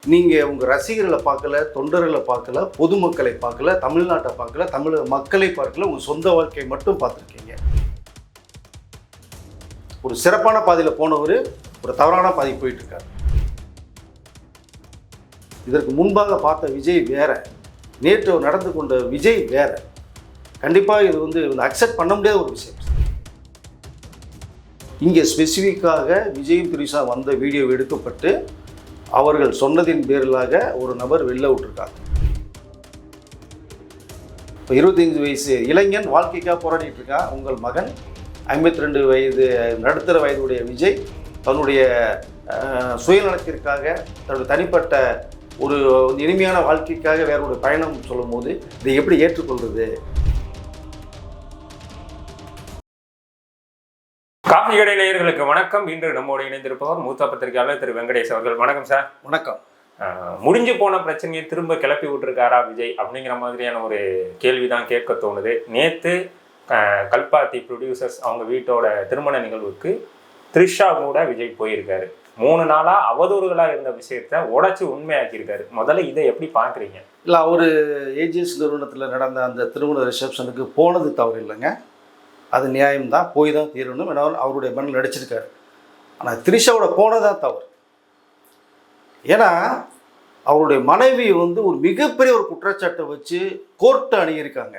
நீங்கள் உங்கள் ரசிகர்களை பார்க்கல, தொண்டர்களை பார்க்கல, பொதுமக்களை பார்க்கல, தமிழ்நாட்டை பார்க்கல, தமிழக மக்களை பார்க்கல, உங்கள் சொந்த வாழ்க்கையை மட்டும் பார்த்துருக்கீங்க. ஒரு சிறப்பான பாதையில் போனவர் ஒரு தவறான பாதை போயிட்டுருக்கார். இதற்கு முன்பாக பார்த்த விஜய் வேற, நேற்று நடந்து கொண்ட விஜய் வேற. கண்டிப்பாக இது வந்து அக்செப்ட் பண்ண முடியாத ஒரு விஷயம். இங்கே ஸ்பெசிஃபிக்காக விஜயும் திரிஷா வந்த வீடியோ எடுக்கப்பட்டு அவர்கள் சொன்னதின் பேரிலாக ஒரு நபர் வெளில விட்டுருக்காங்க. இப்போ 25 வயசு இளைஞன் வாழ்க்கைக்காக போராடிட்டு இருக்கான். உங்கள் மகன் 52 வயது நடுத்தர வயதுடைய விஜய் தன்னுடைய சுயநலத்திற்காக தன்னுடைய தனிப்பட்ட ஒரு இனிமையான வாழ்க்கைக்காக வேற ஒரு பயணம் சொல்லும் போது இதை எப்படி ஏற்றுக்கொள்வது? காஃபி கடை நேயர்களுக்கு வணக்கம். இன்று நம்மோடு இணைந்திருப்பவர் மூத்த பத்திரிகையாளர் திரு வெங்கடேஷ் அவர்கள். வணக்கம் சார். வணக்கம். முடிஞ்சு போன பிரச்சனையை திரும்ப கிளப்பி விட்டுருக்காரா விஜய் அப்படிங்கிற மாதிரியான ஒரு கேள்விதான் கேட்க தோணுது. நேற்று கல்பாத்தி ப்ரொடியூசர்ஸ் அவங்க வீட்டோட திருமண நிகழ்வுக்கு த்ரிஷா கூட விஜய் போயிருக்காரு. 3 நாளாக அவதூறுகளாக இருந்த விஷயத்த உடைச்சு உண்மையாக்கியிருக்காரு. முதல்ல இதை எப்படி பார்க்குறீங்க? இல்லை, அவர் ஏஜிஎஸ் நிறுவனத்தில் நடந்த அந்த திருமண ரிசப்ஷனுக்கு போனது தவறு இல்லைங்க, அது நியாயம்தான், போய் தான் தீரணும். ஏன்னா அவருடைய மண்ணில் நடிச்சிருக்காரு. ஆனால் த்ரிஷாவோட போனதான் தவறு. ஏன்னா அவருடைய மனைவி வந்து ஒரு மிகப்பெரிய ஒரு குற்றச்சாட்டை வச்சு கோர்ட்டை அணுகியிருக்காங்க.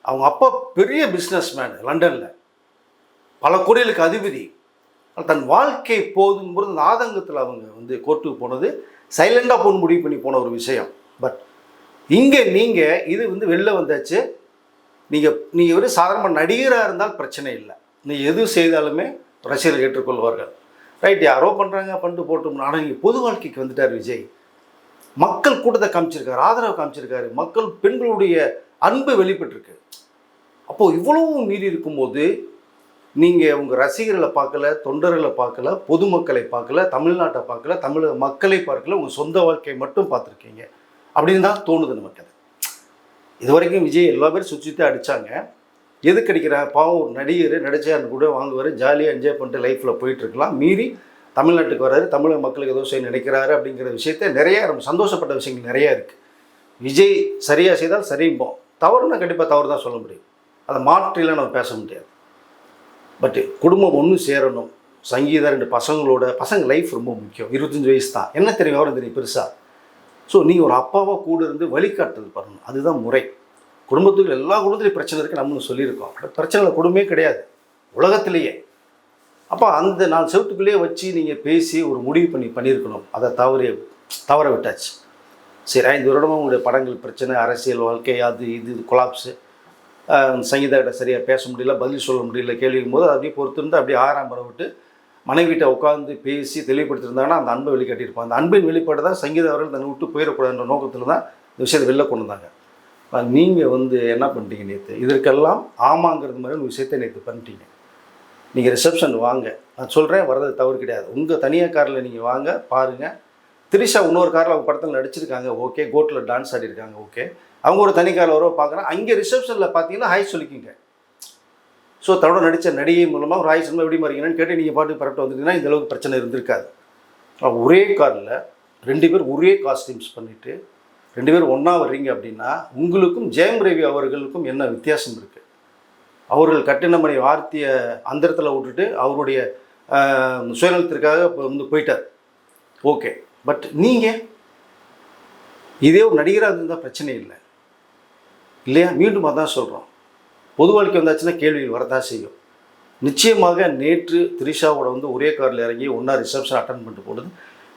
அவங்க அப்பா பெரிய பிஸ்னஸ் மேன், லண்டனில் பல கோடிகளுக்கு அதிபதி. தன் வாழ்க்கை போதும்போது அந்த ஆதங்கத்தில் அவங்க வந்து கோர்ட்டுக்கு போனது சைலண்டாக போகணும் முடிவு பண்ணி போன ஒரு விஷயம். பட் இங்கே நீங்கள் இது வந்து வெளில வந்தாச்சு. நீங்கள் ஒரு சாதாரண நடிகராக இருந்தால் பிரச்சனை இல்லை. நீங்கள் எது செய்தாலுமே ரசிகர்கள் ஏற்றுக்கொள்வார்கள். ரைட், யாரோ பண்ணுறாங்க பண்ணிட்டு போட்டோம்னா. ஆனால் நீங்கள் பொது வாழ்க்கைக்கு வந்துட்டார் விஜய். மக்கள் கூட்டத்தை காமிச்சிருக்காரு, ஆதரவு காமிச்சிருக்காரு, மக்கள் பெண்களுடைய அன்பு வெளிப்பட்டிருக்கு. அப்போது இவ்வளவும் மீறி இருக்கும்போது நீங்கள் உங்கள் ரசிகர்களை பார்க்கல, தொண்டர்களை பார்க்கல, பொதுமக்களை பார்க்கல, தமிழ்நாட்டை பார்க்கல, தமிழக மக்களை பார்க்கல, உங்கள் சொந்த வாழ்க்கையை மட்டும் பார்த்துருக்கீங்க அப்படின்னு தான் தோணுது நமக்கு. இது வரைக்கும் விஜய் எல்லா பேரும் சுற்றி அடித்தாங்க. எதுக்கு அடிக்கிறாங்க? பாவம், ஒரு நடிகர் நடிச்சாருன்னு கூட வாங்குவார், ஜாலியாக என்ஜாய் பண்ணிட்டு லைஃப்பில் போயிட்டுருக்கலாம். மீறி தமிழ்நாட்டுக்கு வராரு, தமிழக மக்களுக்கு ஏதோ செய்ய நினைக்கிறாரு அப்படிங்கிற விஷயத்த நிறையா நம்ம சந்தோஷப்பட்ட விஷயங்கள் நிறையா இருக்குது. விஜய் சரியாக செய்தால் சரிம்போம், தவறுனா கண்டிப்பாக தவறு தான் சொல்ல முடியும். அதை மாற்றிலாம் நம்ம பேச முடியாது. பட்டு குடும்பம் ஒன்று சேரணும். சங்கீதா 2 பசங்க லைஃப் ரொம்ப முக்கியம். 25 வயசு தான், என்ன தெரியும், விவரம் தெரியும் பெருசாக. ஸோ நீங்கள் ஒரு அப்பாவாக கூட இருந்து வழிகாட்டுறது பண்ணணும், அதுதான் முறை. குடும்பத்துக்கு எல்லா குடும்பத்துலேயும் பிரச்சனை இருக்குது, நம்மளும் சொல்லியிருக்கோம். பட் பிரச்சனை குடும்பமே கிடையாது உலகத்திலேயே. அப்போ அந்த 4 செவத்துக்குள்ளேயே வச்சு நீங்கள் பேசி ஒரு முடிவு பண்ணியிருக்கணும். அதை தவற விட்டாச்சு. சரி, 5 வருடமாக உங்களுடைய படங்கள் பிரச்சனை, அரசியல் வாழ்க்கை, அது இது கொலாப்ஸு, சங்கீதா கிட்ட சரியாக பேச முடியல, பதில் சொல்ல முடியல, கேள்விக்கும் போது அப்படியே பொறுத்திருந்து அப்படியே 6ஆம் படம் விட்டு மனைவிட்ட உட்காந்து பேசி தெளிவுபடுத்திருந்தாங்கன்னா அந்த அன்பை வெளிக்காட்டியிருப்பாங்க. அந்த அன்பின் வெளிப்பாடு தான் சங்கீதா அவர்கள் தன்னை விட்டு போயிடக்கூடாதுன்ற நோக்கத்தில் தான் இந்த விஷயத்தை வெளில கொண்டு வந்தாங்க. நீங்கள் வந்து என்ன பண்ணிட்டீங்க நேற்று? இதற்கெல்லாம் ஆமாங்கிறது மாதிரி ஒரு விஷயத்தை நேற்று பண்ணிட்டீங்க. நீங்கள் ரிசப்ஷன் வாங்க, நான் சொல்கிறேன், வர்றது தவறு கிடையாது. உங்கள் தனியாக காரில் நீங்கள் வாங்க, பாருங்கள். த்ரிஷா இன்னொரு காரில் அவங்க படத்தில் நடிச்சிருக்காங்க, ஓகே. கோட்டில் டான்ஸ் ஆடிருக்காங்க, ஓகே. அவங்க ஒரு தனி காரில் வரவோ பார்க்குறேன். அங்கே ரிசப்ஷனில் பார்த்தீங்கன்னா ஹாய் சொல்லிக்கிங்க. ஸோ தன்னோட நடித்த நடிகை மூலமாக ஒரு ஹாய் சினிமா எப்படி மாறிங்கன்னு கேட்டு நீங்கள் பாட்டு பரப்பிட்டு வந்துட்டீங்கன்னா இந்த அளவுக்கு பிரச்சனை இருந்திருக்காது. ஒரே காரில் 2 பேர் ஒரே காஸ்டியூம்ஸ் பண்ணிவிட்டு 2 பேர் ஒன்றா வர்றீங்க அப்படின்னா உங்களுக்கும் ஜெயம் ரவி அவர்களுக்கும் என்ன வித்தியாசம் இருக்குது? அவர்கள் கட்டினமணி வார்த்தைய அந்த இடத்துல விட்டுட்டு அவருடைய சுயநலத்திற்காக வந்து போயிட்டார், ஓகே. பட் நீங்கள் இதே ஒரு நடிகராக இருந்தால் பிரச்சனை இல்லை இல்லையா? மீண்டும் அதான் சொல்கிறோம், பொது வாழ்க்கை வந்தாச்சுன்னா கேள்விகள் வரதான் செய்யும். நிச்சயமாக நேற்று த்ரிஷாவோட வந்து ஒரே காரில் இறங்கி ஒன்றா ரிசப்ஷன் அட்டன் பண்ணிட்டு போனது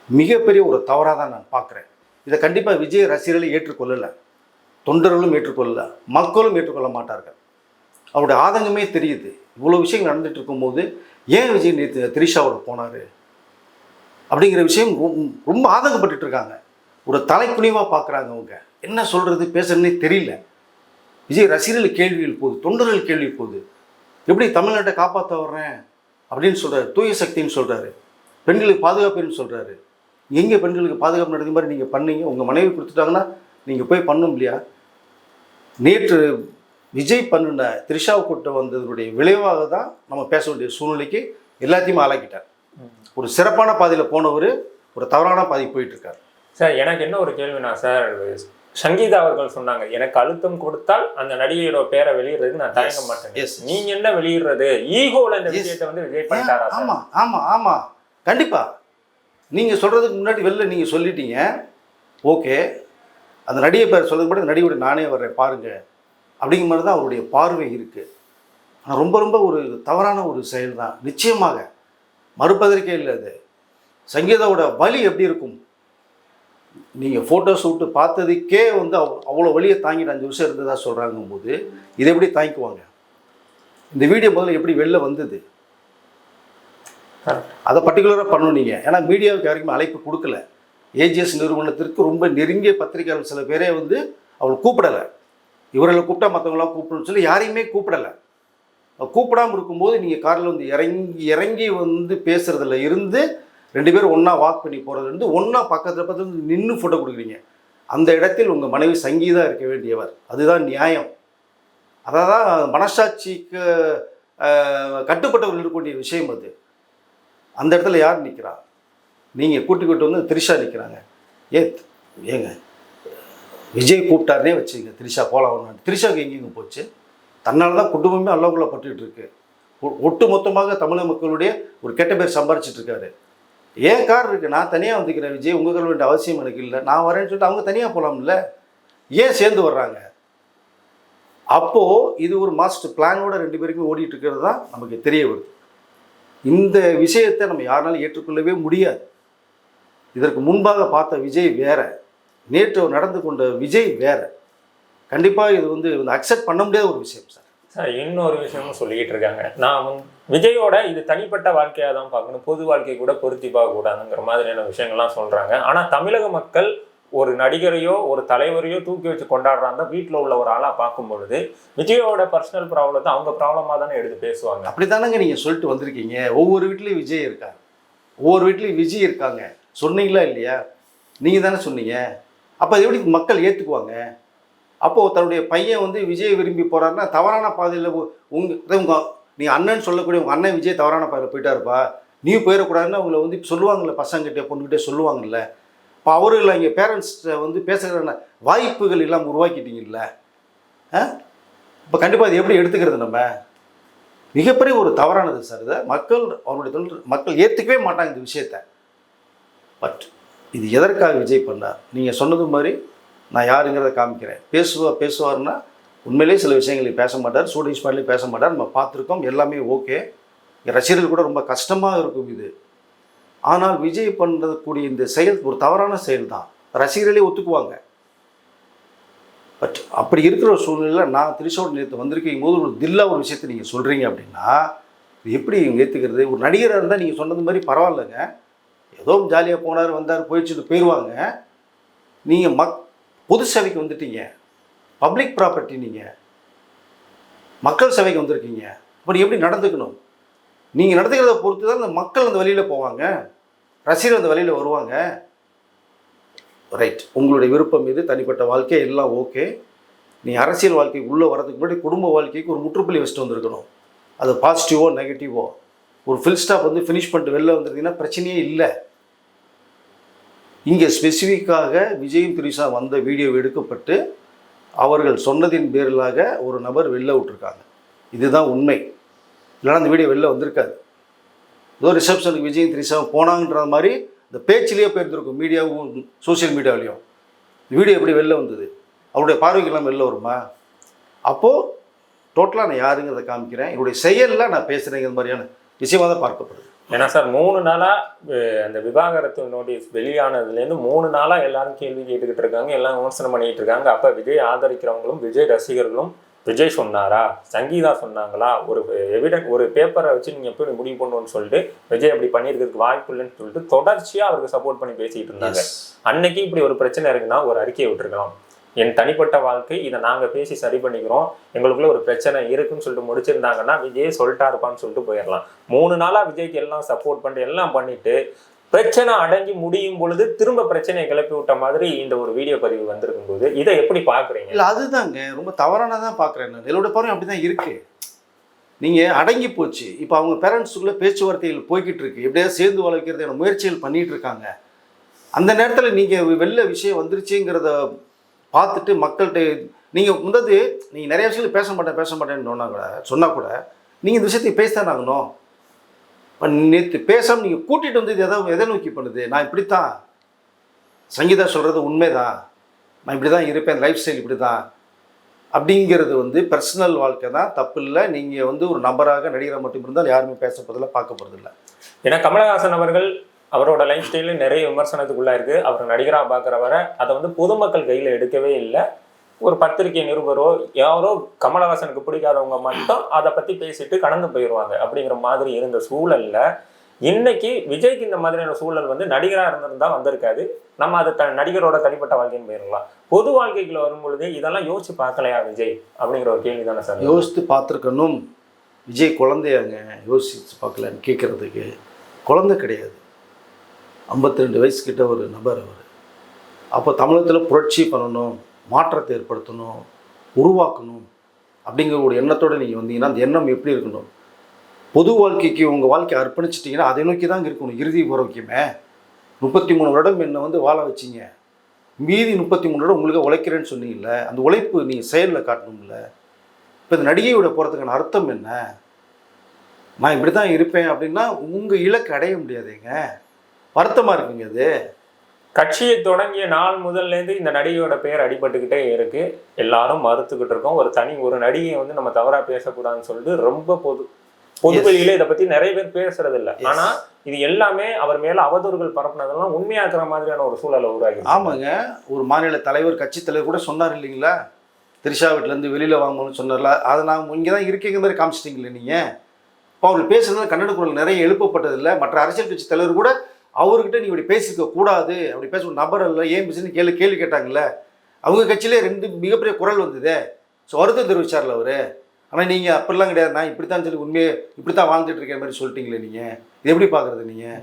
மிகப்பெரிய ஒரு தவறாக தான் நான் பார்க்குறேன். இதை கண்டிப்பாக விஜய் ரசிகர்களை ஏற்றுக்கொள்ளலை, தொண்டர்களும் ஏற்றுக்கொள்ளலை, மக்களும் ஏற்றுக்கொள்ள மாட்டார்கள். அவருடைய ஆதங்கமே தெரியுது. இவ்வளோ விஷயங்கள் நடந்துகிட்டு இருக்கும்போது ஏன் விஜய் நேற்று த்ரிஷாவோட போனார் அப்படிங்கிற விஷயம் ரொம்ப ஆதங்கப்பட்டு இருக்காங்க. ஒரு தலைக்குனிவாக பார்க்குறாங்க. அவங்க என்ன சொல்கிறது பேசுறதுனே தெரியல. விஜய் ரசிகர்கள் கேள்விகள் போகுது, தொண்டர்கள் கேள்வி போகுது. எப்படி தமிழ்நாட்டை காப்பாற்ற வர்றேன் அப்படின்னு சொல்கிறாரு, தூய சக்தின்னு சொல்கிறாரு, பெண்களுக்கு பாதுகாப்புன்னு சொல்கிறாரு. எங்கே பெண்களுக்கு பாதுகாப்பு நடந்த மாதிரி நீங்கள் பண்ணீங்க? உங்கள் மனைவி கொடுத்துட்டாங்கன்னா நீங்கள் போய் பண்ணணும் இல்லையா? நேற்று விஜய் பண்ணின த்ரிஷாவை கூட்ட வந்ததுடைய விளைவாக தான் நம்ம பேச வேண்டிய சூழ்நிலைக்கு எல்லாத்தையுமே ஆளாக்கிட்டார். ஒரு சிறப்பான பாதையில் போனவர் ஒரு தவறான பாதை போயிட்டுருக்கார். சார் எனக்கு என்ன ஒரு கேள்வினா சார், சங்கீதா அவர்கள் சொன்னாங்க, எனக்கு அழுத்தம் கொடுத்தால் அந்த நடிகையோட பேரை வெளியிடுறதுக்கு நான் தயங்க மாட்டேன். நீங்க என்ன வெளியிடுறது, ஈகோல இந்த விஷயத்தை வந்து விஜய் பண்ணிட்டாரா? ஆமா ஆமா ஆமா கண்டிப்பா. நீங்க சொல்றதுக்கு முன்னாடி வெளில நீங்க சொல்லிட்டீங்க, ஓகே அந்த நடிகை பேர் சொல்றது கூட நடிகையோட நானே வர்றேன் பாருங்க அப்படிங்கிற மாதிரி தான் அவருடைய பார்வை இருக்குது. ஆனால் ரொம்ப ரொம்ப ஒரு தவறான ஒரு செயல் தான், நிச்சயமாக மறுப்பதற்கே இல்லை. அது சங்கீதாவோட வலி எப்படி இருக்கும், நீங்கள் ஃபோட்டோ ஷூட்டு பார்த்ததுக்கே வந்து அவ்வளோ வலியை தாங்கிட்டு 5 வருஷம் இருந்ததாக சொல்கிறாங்கும் போது இதை எப்படி தாங்கிக்குவாங்க? இந்த வீடியோ முதல்ல எப்படி வெளில வந்தது, அதை பர்டிகுலராக பண்ணணும் நீங்கள். ஏன்னா மீடியாவுக்கு யாருக்குமே அழைப்பு கொடுக்கல. ஏஜிஎஸ் நிறுவனத்திற்கு ரொம்ப நெருங்கிய பத்திரிகையாளர் சில பேரே வந்து அவள் கூப்பிடலை. இவர்களை கூப்பிட்டா மற்றவங்களாம் கூப்பிடணும்னு சொல்லி யாரையுமே கூப்பிடலை. கூப்பிடாமல் இருக்கும்போது நீங்கள் காரில் வந்து இறங்கி வந்து பேசுகிறதுல இருந்து 2 பேரும் ஒன்றா வாக் பண்ணி போகிறது வந்து ஒன்றா பக்கத்தில் நின்று ஃபோட்டோ கொடுக்குறீங்க. அந்த இடத்தில் உங்கள் மனைவி சங்கீதா இருக்க வேண்டியவர், அதுதான் நியாயம். அதான் தான் மனசாட்சிக்கு கட்டுப்பட்டவர்கள் இருக்கக்கூடிய விஷயம் அது. அந்த இடத்துல யார் நிற்கிறா? நீங்கள் கூட்டிக்கிட்டு வந்து த்ரிஷா நிற்கிறாங்க. ஏங்க விஜய் கூப்பிட்டாருனே வச்சுங்க, த்ரிஷா போகலாம். த்ரிஷாவுக்கு எங்கேங்க போச்சு? தன்னால் தான் குடும்பமே அல்லக்குள்ளே பட்டுக்கிட்டு இருக்கு. ஒட்டு மொத்தமாக தமிழக மக்களுடைய ஒரு கெட்ட பேர் சம்பாரிச்சிட்டு இருக்காரு. ஏன் கார் இருக்குது, நான் தனியாக வந்துக்கிறேன் விஜய், உங்கள் கல் வேண்டிய அவசியம் எனக்கு இல்லை, நான் வரேன்னு சொல்லிட்டு அவங்க தனியாக போகலாம்ல, ஏன் சேர்ந்து வர்றாங்க? அப்போது இது ஒரு மாஸ்டர் பிளானோட 2 பேருக்குமே ஓடிட்டு இருக்கிறது தான் நமக்கு தெரிய வருது. இந்த விஷயத்தை நம்ம யாராலும் ஏற்றுக்கொள்ளவே முடியாது. இதற்கு முன்பாக பார்த்த விஜய் வேற, நேற்று நடந்து கொண்ட விஜய் வேற. கண்டிப்பாக இது வந்து அக்செப்ட் பண்ண முடியாத ஒரு விஷயம் சார். சார் இன்னொரு விஷயமும் சொல்லிக்கிட்டு இருக்காங்க, நான் விஜயோட இது தனிப்பட்ட வாழ்க்கையாக தான் பார்க்கணும், பொது வாழ்க்கை கூட பொருத்தி பார்க்கக்கூடாதுங்கிற மாதிரியான விஷயங்கள்லாம் சொல்கிறாங்க. ஆனால் தமிழக மக்கள் ஒரு நடிகரையோ ஒரு தலைவரையோ தூக்கி வச்சு கொண்டாடுறாங்க, வீட்டில் உள்ள ஒரு ஆளாக பார்க்கும் பொழுது விஜயோட பர்சனல் ப்ராப்ளத்தை அவங்க ப்ராப்ளமாக தானே எடுத்து பேசுவாங்க. அப்படி தானேங்க நீங்கள் சொல்லிட்டு வந்திருக்கீங்க. ஒவ்வொரு வீட்லேயும் விஜய் இருக்காங்க, ஒவ்வொரு வீட்லேயும் விஜய் இருக்காங்க, சொன்னீங்களா இல்லையா? நீங்கள் தானே சொன்னீங்க. அப்போ அது எப்படி மக்கள் ஏற்றுக்குவாங்க? அப்போது தன்னுடைய பையன் வந்து விஜய் விரும்பி போகிறாருன்னா தவறான பாதையில் நீங்கள் அண்ணன் சொல்லக்கூடிய உங்கள் அண்ணன் விஜய் தவறான பாதையில் போயிட்டாருப்பா, நீ போயிடக்கூடாதுன்னு அவங்கள வந்து சொல்லுவாங்கள்ல, பசங்கிட்டே பொண்ணுக்கிட்டே சொல்லுவாங்கள்ல. இப்போ அவர்கள் இங்கே பேரண்ட்ஸ்கிட்ட வந்து பேசுகிற வாய்ப்புகள் எல்லாம் உருவாக்கிட்டீங்கல்ல. இப்போ கண்டிப்பாக அது எப்படி எடுத்துக்கிறது? நம்ம மிகப்பெரிய ஒரு தவறானது சார். இதை அவருடைய மக்கள் ஏற்றுக்கவே மாட்டாங்க இந்த விஷயத்தை. பட் இது எதற்காக விஜய் பண்ணார்? நீங்கள் சொன்னது மாதிரி நான் யாருங்கிறத காமிக்கிறேன். பேசுவார்னா உண்மையிலேயே சில விஷயங்களை பேச மாட்டார், ஷூட்டிங் ஸ்பாட்லேயும் பேச மாட்டார், நம்ம பார்த்துருக்கோம், எல்லாமே ஓகே. ரசிகர்கள் கூட ரொம்ப கஷ்டமாக இருக்கும் இது. ஆனால் விஜய் பண்ணக்கூடிய இந்த செயல் ஒரு தவறான செயல் தான், ரசிகர்களே ஒத்துக்குவாங்க. பட் அப்படி இருக்கிற ஒரு சூழ்நிலையில் நான் த்ரிஷாவோட நேற்று வந்திருக்கும் போது ஒரு தில்லா ஒரு விஷயத்தை நீங்கள் சொல்கிறீங்க அப்படின்னா இது எப்படி ஏற்றுக்கிறது? ஒரு நடிகராக இருந்தால் நீங்கள் சொன்னது மாதிரி பரவாயில்லைங்க, ஏதோ ஜாலியாக போனார் வந்தார் போயிடுச்சுட்டு போயிடுவாங்க. நீங்கள் பொது சேவைக்கு வந்துட்டீங்க, பப்ளிக் ப்ராப்பர்ட்டி, நீங்கள் மக்கள் சேவைக்கு வந்திருக்கீங்க. அப்படி எப்படி நடந்துக்கணும்? நீங்கள் நடந்துக்கிறத பொறுத்து தான் இந்த மக்கள் அந்த வழியில் போவாங்க, ரசிகர்கள் அந்த வழியில் வருவாங்க. ரைட், உங்களுடைய விருப்பம் இது, தனிப்பட்ட வாழ்க்கை எல்லாம் ஓகே. நீ அரசியல் வாழ்க்கைக்கு உள்ளே வரதுக்கு முன்னாடி குடும்ப வாழ்க்கைக்கு ஒரு முற்றுப்புள்ளி வச்சுட்டு வந்திருக்கணும். அது பாசிட்டிவோ நெகட்டிவோ ஒரு ஃபில் ஸ்டாப் வந்து ஃபினிஷ் பண்ணிட்டு வெளில வந்துருந்தீங்கன்னா பிரச்சனையே இல்லை. இங்கே ஸ்பெசிஃபிக்காக விஜயும் த்ரிஷா வந்த வீடியோ எடுக்கப்பட்டு அவர்கள் சொன்னதின் பேரிலாக ஒரு நபர் வெளில விட்டுருக்காங்க. இதுதான் உண்மை. இல்லைனா அந்த வீடியோ வெளில வந்திருக்காது. ஏதோ ரிசப்ஷனுக்கு விஜயும் த்ரிஷாவும் போனாங்கன்ற மாதிரி இந்த பேச்சிலேயே போயிருந்துருக்கும், மீடியாவும் சோசியல் மீடியாவிலையும். இந்த வீடியோ எப்படி வெளில வந்தது? அவருடைய பார்வைக்கெல்லாம் வெளில வருமா? அப்போது டோட்டலாக நான் யாருங்கிறத காமிக்கிறேன், என்னுடைய செயலில் நான் பேசுகிறேங்கிற மாதிரியான விஷயமாக தான் பார்க்கப்படுது. ஏன்னா சார் 3 நாளாக அந்த விவாகரத்து நோட்டீஸ் வெளியானதுலேருந்து 3 நாளாக எல்லாரும் கேள்வி கேட்டுக்கிட்டு இருக்காங்க, எல்லாம் விமர்சனம் பண்ணிக்கிட்டு இருக்காங்க. அப்போ விஜய் ஆதரிக்கிறவங்களும் விஜய் ரசிகர்களும் விஜய் சொன்னாரா, சங்கீதா சொன்னாங்களா, ஒரு பேப்பரை வச்சு நீங்கள் எப்படி முடிவு பண்ணணும்னு சொல்லிட்டு விஜய் அப்படி பண்ணியிருக்கிறதுக்கு வாய்ப்பு இல்லைன்னு சொல்லிட்டு தொடர்ச்சியாக அவருக்கு சப்போர்ட் பண்ணி பேசிக்கிட்டு இருந்தாங்க. அன்னைக்கு இப்படி ஒரு பிரச்சனை இருக்குன்னா ஒரு அறிக்கையை விட்டுருக்கலாம், என் தனிப்பட்ட வாழ்க்கை இதை நாங்கள் பேசி சரி பண்ணிக்கிறோம், எங்களுக்குள்ள ஒரு பிரச்சனை இருக்குன்னு சொல்லிட்டு முடிச்சிருந்தாங்கன்னா விஜய் சொல்லிட்டா இருப்பான்னு சொல்லிட்டு போயிடலாம். 3 நாளாக விஜய்க்கு எல்லாம் சப்போர்ட் பண்ணிட்டு எல்லாம் பண்ணிட்டு பிரச்சனை அடங்கி முடியும் பொழுது திரும்ப பிரச்சனையை கிளப்பி விட்ட மாதிரி இந்த ஒரு வீடியோ பதிவு வந்திருக்கும் போது இதை எப்படி பார்க்குறீங்க? இல்லை அதுதாங்க ரொம்ப தவறானதான் பார்க்குறேன் நான். என்னோட பார்வை அப்படி தான் இருக்குது. நீங்கள் அடங்கி போச்சு. இப்போ அவங்க பேரண்ட்ஸுக்குள்ளே பேச்சுவார்த்தைகள் போய்கிட்டு இருக்கு, எப்படியாவது சேர்ந்து வளர்க்கிறதுக்கான முயற்சிகள் பண்ணிகிட்டு இருக்காங்க. அந்த நேரத்தில் நீங்கள் வெளில விஷயம் வந்துருச்சுங்கிறத பார்த்துட்டு மக்கள்கிட்ட நீங்கள் முந்தது நீங்கள் நிறைய விஷயங்கள் பேச மாட்டேன்னு சொன்னால் கூட நீங்கள் இந்த விஷயத்தை பேசத்தான் ஆகணும். இப்போ நேற்று பேசாமல் நீங்கள் கூட்டிகிட்டு வந்து இது எதை நோக்கி பண்ணுது? நான் இப்படித்தான், சங்கீதா சொல்கிறது உண்மைதான், நான் இப்படி தான் இருப்பேன், லைஃப் ஸ்டைல் இப்படி தான் அப்படிங்கிறது வந்து பர்சனல் வாழ்க்கை தான், தப்பு இல்லை. நீங்கள் வந்து ஒரு நபராக நடிகராக மட்டும் இருந்தால் யாருமே பேசப்படுறதில்ல, பார்க்க போகிறதில்ல. ஏன்னா கமலஹாசன் அவர்கள் அவரோட லைஃப் ஸ்டைலு நிறைய விமர்சனத்துக்குள்ளே இருக்குது. அவர் நடிகராக பார்க்குறவரை அதை வந்து பொதுமக்கள் கையில் எடுக்கவே இல்லை. ஒரு பத்திரிகை நிருபரோ யாரோ கமலஹாசனுக்கு பிடிக்காதவங்க மட்டும் அதை பற்றி பேசிட்டு கடந்து போயிடுவாங்க அப்படிங்கிற மாதிரி இருந்த சூழலில் இன்னைக்கு விஜய்க்கு இந்த மாதிரியான சூழல் வந்து நடிகராக இருந்திருந்தா வந்திருக்காது. நம்ம அதை நடிகரோட தனிப்பட்ட வாழ்க்கைன்னு போயிடலாம். பொது வாழ்க்கைக்குள்ள வரும்பொழுது இதெல்லாம் யோசிச்சு பார்க்கலையா விஜய் அப்படிங்கிற ஒரு கேள்வி தானே சார். யோசித்து பார்த்துருக்கணும். விஜய் குழந்தையாங்க, யோசிச்சு பார்க்கலன்னு கேட்குறதுக்கு குழந்தை கிடையாது. 52 வயசுக்கிட்ட ஒரு நபர் அவர். அப்போ தமிழகத்தில் புரட்சி பண்ணணும், மாற்றத்தை ஏற்படுத்தணும், உருவாக்கணும் அப்படிங்கிற ஒரு எண்ணத்தோடு நீங்கள் வந்தீங்கன்னா அந்த எண்ணம் எப்படி இருக்கணும்? பொது வாழ்க்கைக்கு உங்கள் வாழ்க்கையை அர்ப்பணிச்சிட்டிங்கன்னா அதை நோக்கி தான் இருக்கணும். இறுதி போகிறவரைக்குமே 33 வருடம் என்னை வந்து வாழ வச்சிங்க, மீதி 33 வருடம் உங்களுக்கு உழைக்கிறேன்னு சொன்னீங்கல்ல, அந்த உழைப்பு நீங்கள் செயலில் காட்டணும்ல. இப்போ இந்த நடிகையோட போகிறதுக்கான அர்த்தம் என்ன? நான் இப்படி தான் இருப்பேன் அப்படின்னா உங்கள் இலக்கு அடைய முடியாதுங்க. வருத்தமாக இருக்குங்க. அது கட்சியை தொடங்கிய நாள் முதல்லேருந்து இந்த நடிகையோட பேர் அடிபட்டுக்கிட்டே இருக்கு. எல்லாரும் மறுத்துக்கிட்டு இருக்கோம். ஒரு நடிகையை வந்து நம்ம தவறா பேசக்கூடாதுன்னு சொல்லிட்டு ரொம்ப பொதுவெளியில இதை பத்தி நிறைய பேர் பேசுறது இல்லை. ஆனா இது எல்லாமே அவர் மேல அவதூறுகள் பரப்புனதெல்லாம் உண்மையாக்குற மாதிரியான ஒரு சூழலை உருவாகி. ஆமாங்க. ஒரு மாநில தலைவர், கட்சி தலைவர் கூட சொன்னார் இல்லைங்களா, திரிஷா வீட்டிலேருந்து வெளியில் வாங்கணும்னு சொன்னார்ல, அதை நான் இங்கே தான் இருக்கீங்க மாதிரி காமிச்சிட்டிங்களே நீங்கள். இப்போ அவர் பேசுறது கன்னட குரல் நிறைய எழுப்பப்பட்டதில்லை. மற்ற அரசியல் கட்சி தலைவர் கூட அவர்கிட்ட நீ இப்படி பேசிக்க கூடாது, அப்படி பேச ஒரு நபர் இல்லை, ஏன் பேசுன்னு கேள்வி கேட்டாங்கல்ல. அவங்க கட்சியிலே 2 மிகப்பெரிய குரல் வந்தது. ஸோ வருத்தம் தெரிவிச்சார்ல அவர். ஆனால் நீங்கள் அப்படிலாம் கிடையாது, நான் இப்படித்தான் சொல்லி உண்மையை இப்படி தான் வாழ்ந்துட்டு இருக்கிற மாதிரி சொல்லிட்டீங்களே. நீங்கள் இது எப்படி பார்க்குறது? நீங்கள்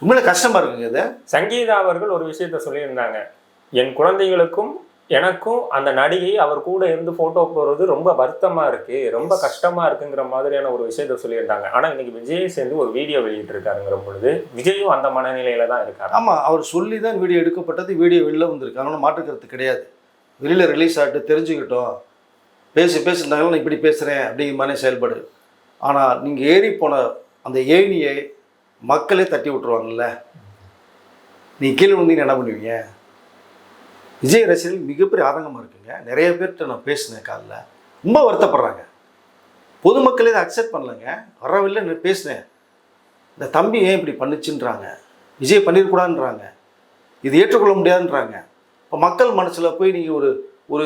உண்மையில கஷ்டமாக இருக்குங்க. இதை சங்கீதா அவர்கள் ஒரு விஷயத்த சொல்லியிருந்தாங்க, என் குழந்தைகளுக்கும் எனக்கும் அந்த நடிகை அவர் கூட இருந்து போட்டோ போடுறது ரொம்ப வருத்தமா இருக்கு, ரொம்ப கஷ்டமா இருக்குங்கிற மாதிரியான ஒரு விஷயத்த சொல்லியிருந்தாங்க. ஆனா இன்னைக்கு விஜய் சேர்ந்து ஒரு வீடியோ வெளியிட்டு இருக்காருங்கிற பொழுது விஜயும் அந்த மனநிலையில தான் இருக்காரு. ஆமா, அவர் சொல்லி தான் வீடியோ எடுக்கப்பட்டது, வீடியோ வெளில வந்திருக்கு. அதனால மாற்றுக்கிறது கிடையாது. வெளியில ரிலீஸ் ஆகிட்டு தெரிஞ்சுக்கிட்டோம், பேசியிருந்தாலும் இப்படி பேசுறேன் அப்படிங்கிற மாதிரி செயல்படு. ஆனா நீங்க ஏறி போன அந்த ஏணியை மக்களே தட்டி விட்டுருவாங்கல்ல, நீ கீழே வந்தீங்கன்னா என்ன பண்ணுவீங்க? விஜய் ரசிகர்கள் மிகப்பெரிய ஆதங்கமாக இருக்குங்க. நிறைய பேர்கிட்ட நான் பேசினேன், காலில் ரொம்ப வருத்தப்படுறாங்க. பொதுமக்களே இதை அக்செப்ட் பண்ணலைங்க. வரவில்லை பேசினேன், இந்த தம்பி ஏன் இப்படி பண்ணுச்சுன்றாங்க, விஜய் பண்ணிடக்கூடாதுன்றாங்க, இது ஏற்றுக்கொள்ள முடியாதுன்றாங்க. இப்போ மக்கள் மனசில் போய் நீங்கள் ஒரு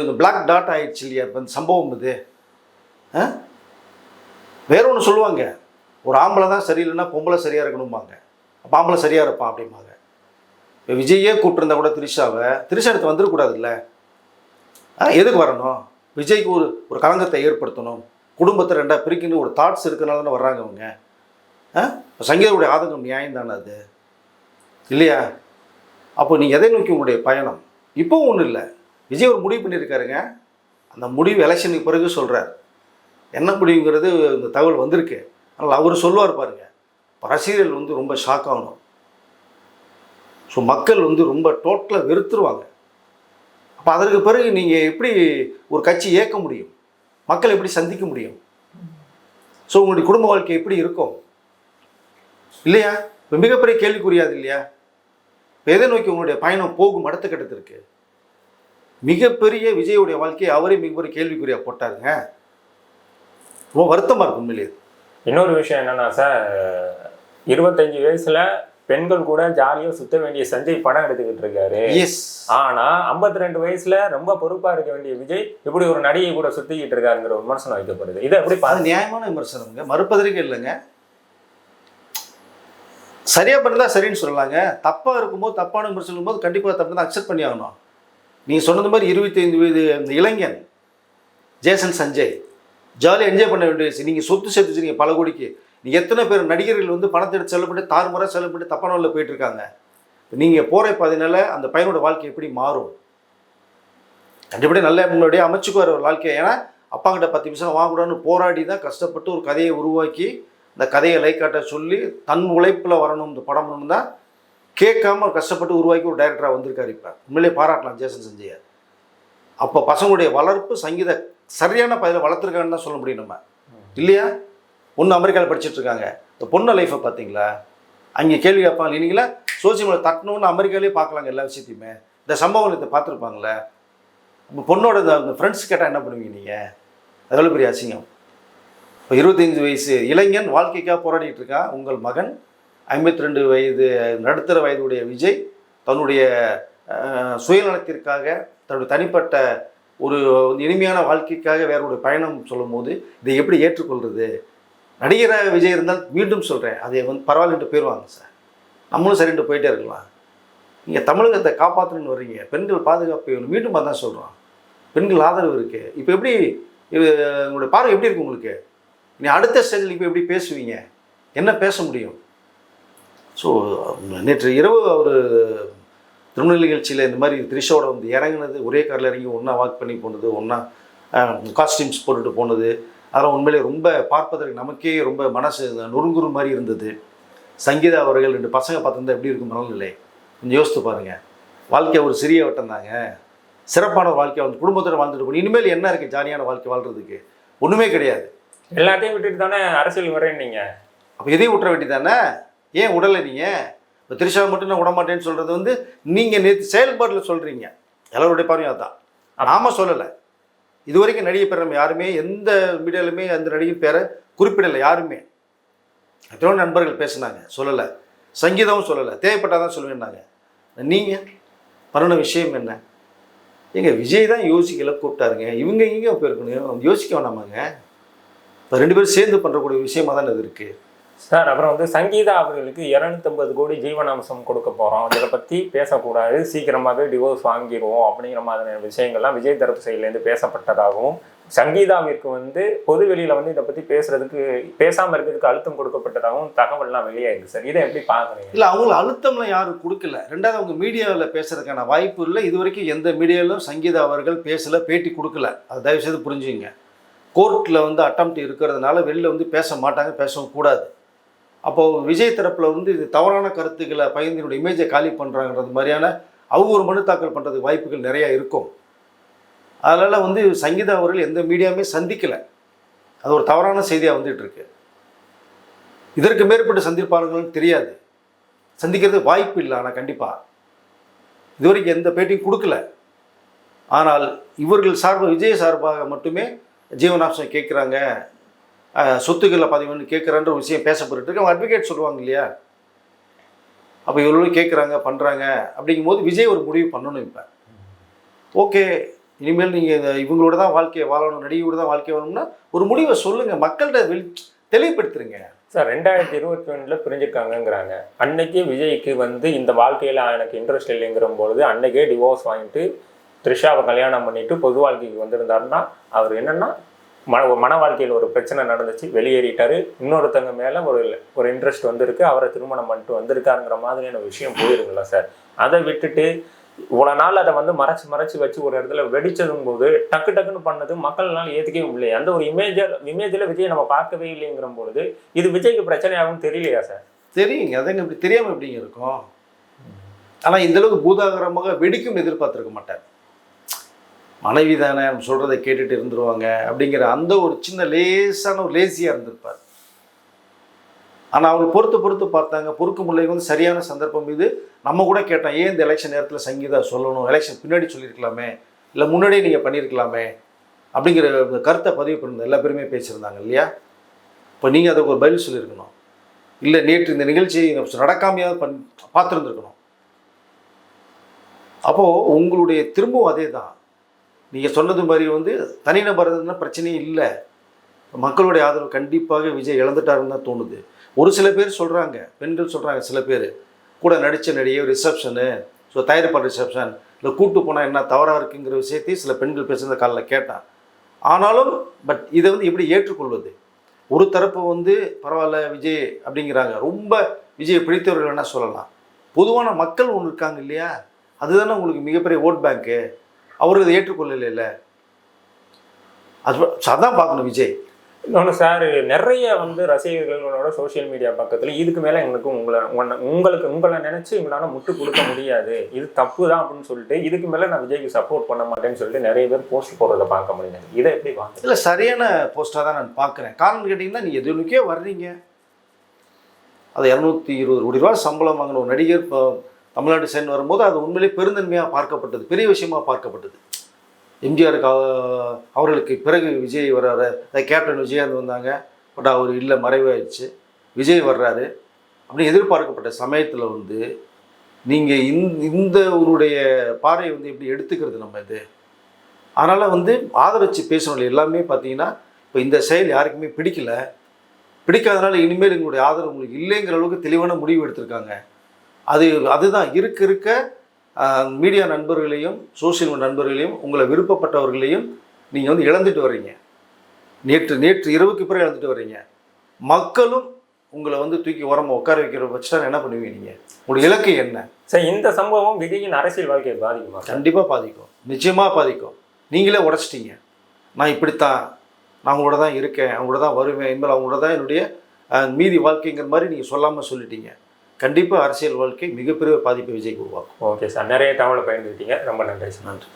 இந்த பிளாக் டாட் ஆகிடுச்சு இல்லையா இப்போ இந்த சம்பவம். இது வேற ஒன்று சொல்லுவாங்க, ஒரு ஆம்பளை தான் சரியில்லைன்னா பொம்பளை சரியாக இருக்கணும்பாங்க, அப்போ ஆம்பளை சரியாக இருப்பான் அப்படிம்பாங்க. இப்போ விஜயே கூப்பிட்டுருந்தா கூட திரிஷா எடுத்து வந்துடக்கூடாது இல்லை. எதுக்கு வரணும்? விஜய்க்கு ஒரு களங்கத்தை ஏற்படுத்தணும், குடும்பத்தை 2ஆக பிரிக்கணும் ஒரு தாட்ஸ் இருக்கிறனால தானே வர்றாங்க அவங்க. இப்போ சங்கீதவுடைய ஆதங்கம் நியாயம் தானே அது இல்லையா? அப்போ நீங்கள் எதை நோக்கி உங்களுடைய பயணம்? இப்போவும் ஒன்றும் இல்லை, விஜய் ஒரு முடிவு பண்ணியிருக்காருங்க. அந்த முடிவு எலெக்ஷனுக்கு பிறகு சொல்கிறார். என்ன முடிவுங்கிறது இந்த தகவல் வந்திருக்கு. அதனால் அவர் சொல்லுவார் பாருங்க, ரசிகர்கள் வந்து ரொம்ப ஷாக் ஆகணும். ஸோ மக்கள் வந்து ரொம்ப டோட்டலாக வெறுத்துருவாங்க. அப்போ அதற்கு பிறகு நீங்கள் எப்படி ஒரு கட்சி இயக்க முடியும்? மக்கள் எப்படி சந்திக்க முடியும்? ஸோ உங்களுடைய குடும்ப வாழ்க்கை எப்படி இருக்கும் இல்லையா? இப்போ மிகப்பெரிய கேள்விக்குரியாது இல்லையா? இப்போ எதை நோக்கி உங்களுடைய பயணம் போகும் அடுத்த கட்டத்திற்கு? மிகப்பெரிய விஜயுடைய வாழ்க்கையை அவரே மிகப்பெரிய கேள்விக்குறியாக போட்டாருங்க. ரொம்ப வருத்தமாக இருக்கும் உண்மையிலேயே. இன்னொரு விஷயம் என்னன்னா சார், 25 வயசுல பெண்கள் கூட ஜாலியாக சுத்த வேண்டிய சஞ்சய் படம் எடுத்துக்கிட்டு இருக்காரு. ஆனா 52 வயசுல ரொம்ப பொறுப்பா இருக்க வேண்டிய விஜய் இப்படி ஒரு நடிகை கூட சுத்திக்கிட்டு இருக்காருங்கிற விமர்சனம் வைக்கப்படுது. இதை எப்படி பார்த்து? நியாயமான விமர்சனங்க, மறுப்பதற்கு இல்லைங்க. சரியா பண்ணதா சரின்னு சொல்லலாங்க. தப்பா இருக்கும்போது தப்பான விமர்சனம் போது கண்டிப்பாக தப்பு தான் அக்செப்ட் பண்ணி ஆகணும். நீங்க சொன்னது மாதிரி 25 வயது அந்த இளைஞன் ஜேசன் சஞ்சய் ஜாலியாக என்ஜாய் பண்ண வேண்டிய விஷயம். நீங்கள் சொத்து சேர்த்து வச்சுருங்க பல கோடிக்கு. நீங்கள் எத்தனை பேர் நடிகர்கள் வந்து பணத்தை எடுத்து செலவு பண்ணி தாறுமுறை செலவு பண்ணி தப்பான வழியில் போயிட்டுருக்காங்க. நீங்கள் போகிற பாதினால அந்த பையனோட வாழ்க்கை எப்படி மாறும்? கண்டிப்பாக நல்ல முன்னாடியே அமைச்சுக்குவார் ஒரு வாழ்க்கையை. ஏன்னா அப்பா கிட்ட 10 நிமிஷம் வாங்கக்கூடாதுன்னு போராடி தான் கஷ்டப்பட்டு ஒரு கதையை உருவாக்கி அந்த கதையை லைக்காட்ட சொல்லி தன் உழைப்பில் வரணும் இந்த படம்னு தான் கேட்காம கஷ்டப்பட்டு உருவாக்கி ஒரு டைரக்டராக வந்திருக்காரு. இப்போ உண்மையிலே பாராட்டலாம் ஜேசன் சஞ்சயை. அப்போ பசங்களுடைய வளர்ப்பு சங்கீத சரியான பயில வளர்த்துருக்காங்கன்னு தான் சொல்ல முடியும் நம்ம, இல்லையா? பொண்ணு அமெரிக்காவில் படிச்சுட்டு இருக்காங்க. இந்த பொண்ணு லைஃப்பை பார்த்தீங்களா? அங்கே கேள்வி கேட்பாங்க, இல்லைங்களா? சோசியல் மீடியா தட்டணுன்னு அமெரிக்காலேயே பார்க்கலாங்க எல்லா விஷயத்தையுமே. இந்த சம்பவம் இதை பார்த்துருப்பாங்களே. இப்போ பொண்ணோட இந்த ஃப்ரெண்ட்ஸ் கேட்டால் என்ன பண்ணுவீங்க நீங்கள்? அதெல்லாம் பெரிய அசிங்கம். இப்போ 25 வயசு இளைஞன் வாழ்க்கைக்காக போராடிட்டு இருக்கான். உங்கள் மகன் 52 வயது நடுத்தர வயதுடைய விஜய் தன்னுடைய சுயநலத்திற்காக, தன்னுடைய தனிப்பட்ட ஒரு இனிமையான வாழ்க்கைக்காக வேற ஒரு பயணம் சொல்லும் போது இதை எப்படி ஏற்றுக்கொள்வது? நடிகராக விஜய் இருந்தால் மீண்டும் சொல்கிறேன், அதை பரவாயில்லன்ட்டு போயிடுவாங்க சார். நம்மளும் சரின்ட்டு போயிட்டே இருக்கலாம். நீங்கள் தமிழகத்தை காப்பாற்றணுன்னு வர்றீங்க, பெண்கள் பாதுகாப்பு வேணும், மீண்டும் அதான் சொல்கிறோம். பெண்கள் ஆதரவு இருக்குது. இப்போ எப்படி உங்களுடைய பார்வை எப்படி இருக்குது உங்களுக்கு? நீ அடுத்த ஸ்டேஜில் இப்போ எப்படி பேசுவீங்க? என்ன பேச முடியும்? ஸோ நேற்று இரவு ஒரு திருமண நிகழ்ச்சியில் இந்த மாதிரி திரிஷாவோட இறங்குனது, ஒரே காரில் இறங்கி ஒன்றா வாக் பண்ணி போனது, ஒன்றா காஸ்டியூம்ஸ் போட்டுட்டு போனது, அதெல்லாம் உண்மையிலே ரொம்ப பார்ப்பதற்கு நமக்கே ரொம்ப மனசு நொறுங்குறு மாதிரி இருந்தது. சங்கீதா அவர்கள் 2 பசங்க பார்த்துருந்தா எப்படி இருக்கும் மனநிலை? கொஞ்சம் யோசித்து பாருங்கள். வாழ்க்கை ஒரு சிறிய வட்டம் தாங்க. சிறப்பான வாழ்க்கை குடும்பத்தோடு வாழ்ந்துட்டு போகணும். இனிமேல் என்ன இருக்குது ஜாலியான வாழ்க்கை வாழ்கிறதுக்கு? ஒன்றுமே கிடையாது. எல்லாத்தையும் விட்டுட்டு தானே அரசியல் வரேன் நீங்கள். அப்போ எதையும் விட்டுற வேண்டி தானே? ஏன் விடலை நீங்கள்? இப்போ திரிஷா மட்டும் நான் விடமாட்டேன்னு சொல்கிறது நீங்கள் நேற்று செயல்பாட்டில் சொல்கிறீங்க. எல்லாருடைய பார்வையும் அதுதான். நாம சொல்லலை. இது வரைக்கும் நடிகை பேர் நம்ம யாருமே எந்த மீடியாலுமே அந்த நடிகை பேரை குறிப்பிடலை யாருமே. எத்தனையோ நண்பர்கள் பேசுனாங்க, சொல்லலை. சங்கீதமும் சொல்லலை. தேவைப்பட்டால் தான் சொல்லுவேன்னாங்க. நீங்கள் பண்ண விஷயம் என்ன? எங்கள் விஜய் தான் யோசிக்கல கூப்பிட்டாருங்க. இவங்க எங்கே போயிருக்கணும்? யோசிக்க வேணாமாங்க? இப்போ 2 பேரும் சேர்ந்து பண்ணுறக்கூடிய விஷயமா தான் இது இருக்குது சார். அப்புறம் சங்கீதா அவர்களுக்கு 250 கோடி ஜீவனாம்சம் கொடுக்க போகிறோம், இதை பற்றி பேசக்கூடாது, சீக்கிரமாகவே டிவோர்ஸ் வாங்கிடுவோம் அப்படிங்கிற மாதிரியான விஷயங்கள்லாம் விஜய் தரப்பு சைட்லேருந்து பேசப்பட்டதாகவும், சங்கீதாவிற்கு பொது வெளியில் இதை பற்றி பேசாமல் இருக்கிறதுக்கு அழுத்தம் கொடுக்கப்பட்டதாகவும் தகவல்லாம் வெளியாயிருக்கு சார். இதை எப்படி பார்க்குறீங்க? இல்லை, அவங்களுக்கு அழுத்தம்லாம் யாரும் கொடுக்கல. ரெண்டாவது அவங்க மீடியாவில் பேசுறதுக்கான வாய்ப்பு இல்லை. இது வரைக்கும் எந்த மீடியாவிலும் சங்கீதா அவர்கள் பேசலை, பேட்டி கொடுக்கல. அதை தயவுசெய்து புரிஞ்சுங்க. கோர்ட்டில் அட்டம்ப்ட் இருக்கிறதுனால வெளில பேச மாட்டாங்க, பேசவும் கூடாது. அப்போது விஜய் தரப்பில் இது தவறான கருத்துக்களை பகிர்ந்தினுடைய இமேஜை காலி பண்ணுறாங்கன்றது மாதிரியான அவங்க ஒரு மனு தாக்கல் பண்ணுறதுக்கு வாய்ப்புகள் நிறையா இருக்கும். அதனால் சங்கீதா அவர்கள் எந்த மீடியாவுமே சந்திக்கலை. அது ஒரு தவறான செய்தியாக வந்துகிட்ருக்கு. இதற்கு மேற்பட்டு சந்திப்பார்கள்னு தெரியாது, சந்திக்கிறதுக்கு வாய்ப்பு இல்லை. ஆனால் கண்டிப்பாக இதுவரைக்கும் எந்த பேட்டியும் கொடுக்கல. ஆனால் இவர்கள் சார்பாக விஜய் சார்பாக மட்டுமே ஜீவனாம்சம் கேட்குறாங்க, சொத்துக்களை பதிவுன்னு கேட்குறான்ற ஒரு விஷயம் பேசப்பட்டு இருக்கு. அவங்க அட்வொகேட் சொல்லுவாங்க இல்லையா? அப்போ இவர்களும் கேட்குறாங்க, பண்ணுறாங்க. அப்படிங்கும்போது விஜய் ஒரு முடிவு பண்ணணும். இப்போ ஓகே, இனிமேல் நீங்கள் இவங்களோட தான் வாழ்க்கையை வாழணும், நடிகையோட தான் வாழ்க்கை வாழணும்னா ஒரு முடிவை சொல்லுங்கள், மக்கள்கிட்ட தெளிவுபடுத்துருங்க சார். 2021 பிரிஞ்சிருக்காங்கங்கிறாங்க. அன்னைக்கு விஜய்க்கு இந்த வாழ்க்கையில் எனக்கு இன்ட்ரெஸ்ட் இல்லைங்கிற பொழுது அன்னைக்கே டிவோர்ஸ் வாங்கிட்டு த்ரிஷாவை கல்யாணம் பண்ணிட்டு பொது வாழ்க்கைக்கு வந்திருந்தாருன்னா அவர் என்னென்னா மன வாழ்க்கையில் ஒரு பிரச்சனை நடந்துச்சு, வெளியேறிட்டாரு, இன்னொருத்தங்க மேலே ஒரு இன்ட்ரெஸ்ட் வந்திருக்கு, அவரை திருமணம் பண்ணிட்டு வந்திருக்காருங்கிற மாதிரியான விஷயம் போயிருங்களா சார்? அதை விட்டுட்டு இவ்வளோ நாள் அதை மறைச்சு வச்சு ஒரு இடத்துல வெடிச்சதும் போது டக்கு டக்குன்னு பண்ணது மக்கள்னால ஏற்றுக்கவே முடியல. அந்த ஒரு இமேஜில் விஜய் நம்ம பார்க்கவே இல்லைங்கிற பொழுது இது விஜய்க்கு பிரச்சனையாகவும் தெரியலையா சார்? தெரியுங்க, அதுங்க இப்படி தெரியாமல் எப்படிங்க இருக்கும்? ஆனால் இந்தளவுக்கு பூதாகரமாக வெடிக்கும் எதிர்பார்த்துருக்க மாட்டார். மனைவி தானே நம்ம சொல்கிறத கேட்டுட்டு இருந்துருவாங்க அப்படிங்கிற அந்த ஒரு சின்ன லேசான ஒரு லேசியாக இருந்திருப்பார். ஆனால் அவங்க பொறுத்து பார்த்தாங்க. பொறுக்கு முல்லை சரியான சந்தர்ப்பம் இது. நம்ம கூட கேட்டோம், ஏன் இந்த எலெக்ஷன் நேரத்தில் சங்கீதா சொல்லணும், எலெக்ஷன் பின்னாடி சொல்லியிருக்கலாமே, இல்லை முன்னாடியே நீங்கள் பண்ணியிருக்கலாமே அப்படிங்கிற கருத்தை பதிவு பண்ணியிருந்தோம். எல்லா பேருமே பேசியிருந்தாங்க இல்லையா? இப்போ நீங்கள் அதுக்கு ஒரு பதில் சொல்லியிருக்கணும். இல்லை நேற்று இந்த நிகழ்ச்சி நடக்காமையாவது பார்த்துருந்துருக்கணும். அப்போது உங்களுடைய திரும்பவும் அதே தான். நீங்கள் சொன்னது மாதிரி தனிநபர் பிரச்சனையே இல்லை. மக்களுடைய ஆதரவு கண்டிப்பாக விஜய் இழந்துட்டாருன்னு தான் தோணுது. ஒரு சில பேர் சொல்கிறாங்க, பெண்கள் சொல்கிறாங்க, சில பேர் கூட நடித்த நடிகை ரிசப்ஷனு, ஸோ தயாரிப்பாளர் ரிசப்ஷன், இல்லை கூட்டு போனால் என்ன தவறாக இருக்குங்கிற விஷயத்தையும் சில பெண்கள் பேசுகிற காலில் கேட்டான். ஆனாலும் பட் இதை எப்படி ஏற்றுக்கொள்வது? ஒரு தரப்பு பரவாயில்ல விஜய் அப்படிங்கிறாங்க, ரொம்ப விஜய் பிடித்தவர்கள் என்ன சொல்லலாம். பொதுவான மக்கள் ஒன்று இருக்காங்க இல்லையா? அதுதானே உங்களுக்கு மிகப்பெரிய ஓட் பேங்க்கு. அவரு இதை ஏற்றுக்கொள்ளல. அது அதான் பார்க்கணும். விஜய் இன்னொன்று சார், நிறைய வந்து ரசிகர்களோட சோஷியல் மீடியா பக்கத்தில் இதுக்கு மேலே எங்களுக்கு உங்களை நினச்சி எங்களால் முட்டு கொடுக்க முடியாது, இது தப்பு தான் அப்படின்னு சொல்லிட்டு இதுக்கு மேலே நான் விஜய்க்கு சப்போர்ட் பண்ண மாட்டேன்னு சொல்லிட்டு நிறைய பேர் போஸ்ட் போடுறதை பார்க்க முடியாது. இதை எப்படி பார்க்க? இல்லை, சரியான போஸ்ட்டாக தான் நான் பார்க்குறேன். காரணம் கேட்டிங்கன்னா, நீங்கள் எதுனுக்கே வர்றீங்க. அது 220 கோடி ரூபா சம்பளம் வாங்கின ஒரு நடிகர் இப்போ தமிழ்நாடு சைன் வரும்போது அது உண்மையிலே பெருந்தன்மையாக பார்க்கப்பட்டது, பெரிய விஷயமாக பார்க்கப்பட்டது. எம்ஜிஆருக்கு அவர்களுக்கு பிறகு விஜய் வர்றாரு, கேப்டன் விஜயகாந்த் வந்தாங்க, பட் அவர் இல்லை, மறைவாயிடுச்சு. விஜய் வர்றாரு அப்படின்னு எதிர்பார்க்கப்பட்ட சமயத்தில் வந்து நீங்கள் இந்த உங்களுடைய பார்வையை வந்து எப்படி எடுத்துக்கிறது நம்ம இது? அதனால் வந்து ஆதரித்து பேசணும். எல்லாமே பார்த்தீங்கன்னா இப்போ இந்த செயல் யாருக்குமே பிடிக்காதனால இனிமேல் எங்களுடைய ஆதரவு உங்களுக்கு இல்லைங்கிற அளவுக்கு தெளிவான முடிவு எடுத்திருக்காங்க. அதுதான் இருக்க மீடியா நண்பர்களையும் சோசியல் நண்பர்களையும் உங்களை விருப்பப்பட்டவர்களையும் நீங்கள் வந்து இழந்துட்டு வர்றீங்க. நேற்று இரவுக்கு பிறகு இழந்துட்டு வர்றீங்க. மக்களும் உங்களை வந்து தூக்கி உரமா உட்கார வைக்கிற பட்சம் என்ன பண்ணுவீங்க? நீங்கள் உங்களுடைய இலக்கு என்ன? சார், இந்த சம்பவம் விஜயின் அரசியல் வாழ்க்கையை பாதிக்குமா? கண்டிப்பாக பாதிக்கும், நிச்சயமாக பாதிக்கும். நீங்களே உடச்சிட்டீங்க. நான் இப்படித்தான், நான் அவங்களோட தான் இருக்கேன், அவங்களோட தான் வருவேன், இனிமேல் அவங்களோட தான் என்னுடைய மீதி வாழ்க்கைங்கிற மாதிரி நீங்கள் சொல்லாமல் சொல்லிட்டீங்க. கண்டிப்பாக அரசியல் வாழ்க்கை மிகப்பெரிய பாதிப்பை விஜய்க்கு உருவாக்கும். ஓகே சார், நிறைய தகவலை பயந்துக்கிட்டீங்க. ரொம்ப நன்றி சார். நன்றி.